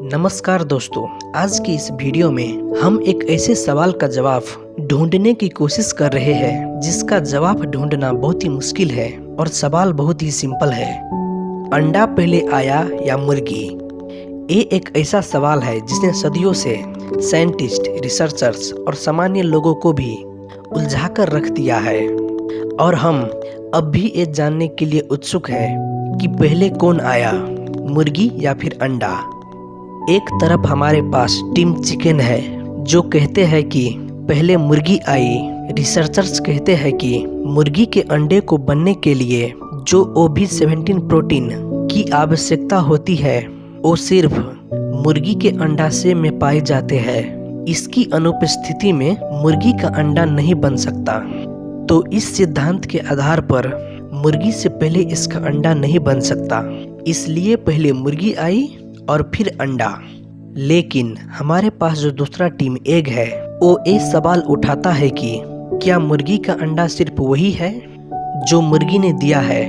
नमस्कार दोस्तों, आज की इस वीडियो में हम एक ऐसे सवाल का जवाब ढूंढने की कोशिश कर रहे हैं जिसका जवाब ढूंढना बहुत ही मुश्किल है और सवाल बहुत ही सिंपल है। अंडा पहले आया या मुर्गी? ये एक ऐसा सवाल है जिसने सदियों से साइंटिस्ट, रिसर्चर्स और सामान्य लोगों को भी उलझा कर रख दिया है और हम अब भी ये जानने के लिए उत्सुक हैं कि पहले कौन आया, मुर्गी या फिर अंडा। एक तरफ हमारे पास टीम चिकन है जो कहते हैं कि पहले मुर्गी आई। रिसर्चर्स कहते हैं कि मुर्गी के अंडे को बनने के लिए जो OB17 प्रोटीन की आवश्यकता होती है वो सिर्फ मुर्गी के अंडाशय में पाए जाते हैं। इसकी अनुपस्थिति में मुर्गी का अंडा नहीं बन सकता। तो इस सिद्धांत के आधार पर मुर्गी से पहले इसका अंडा नहीं बन सकता, इसलिए पहले मुर्गी आई और फिर अंडा। लेकिन हमारे पास जो दूसरा टीम एग है वो ये सवाल उठाता है कि क्या मुर्गी का अंडा सिर्फ वही है जो मुर्गी ने दिया है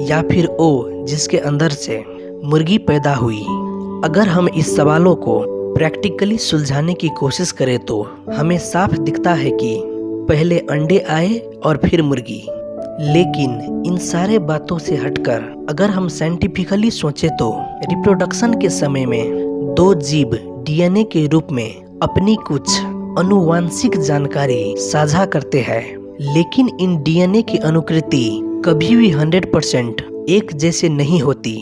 या फिर वो जिसके अंदर से मुर्गी पैदा हुई। अगर हम इस सवालों को प्रैक्टिकली सुलझाने की कोशिश करें तो हमें साफ दिखता है कि पहले अंडे आए और फिर मुर्गी। लेकिन इन सारे बातों से हटकर अगर हम साइंटिफिकली सोचें तो रिप्रोडक्शन के समय में दो जीव DNA के रूप में अपनी कुछ आनुवांशिक जानकारी साझा करते हैं, लेकिन इन DNA की अनुकृति कभी भी 100% एक जैसे नहीं होती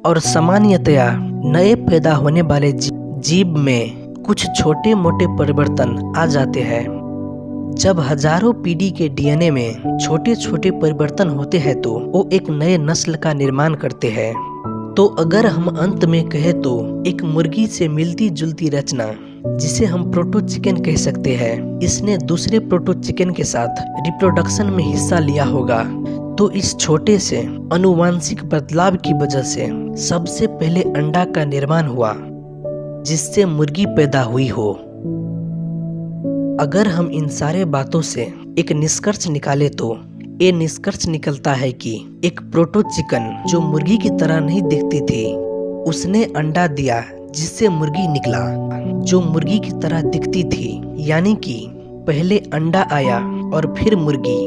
और सामान्यतया नए पैदा होने वाले जीव में कुछ छोटे मोटे परिवर्तन आ जाते हैं। जब हजारों पीढ़ी के DNA में छोटे छोटे परिवर्तन होते हैं तो वो एक नए नस्ल का निर्माण करते हैं। तो अगर हम अंत में कहें तो एक मुर्गी से मिलती जुलती रचना जिसे हम प्रोटो चिकन कह सकते हैं, इसने दूसरे प्रोटो चिकन के साथ रिप्रोडक्शन में हिस्सा लिया होगा। तो इस छोटे से आनुवांशिक बदलाव की वजह से सबसे पहले अंडा का निर्माण हुआ जिससे मुर्गी पैदा हुई हो। अगर हम इन सारे बातों से एक निष्कर्ष निकाले तो ये निष्कर्ष निकलता है कि एक प्रोटो चिकन जो मुर्गी की तरह नहीं दिखती थी उसने अंडा दिया जिससे मुर्गी निकला जो मुर्गी की तरह दिखती थी। यानी कि पहले अंडा आया और फिर मुर्गी।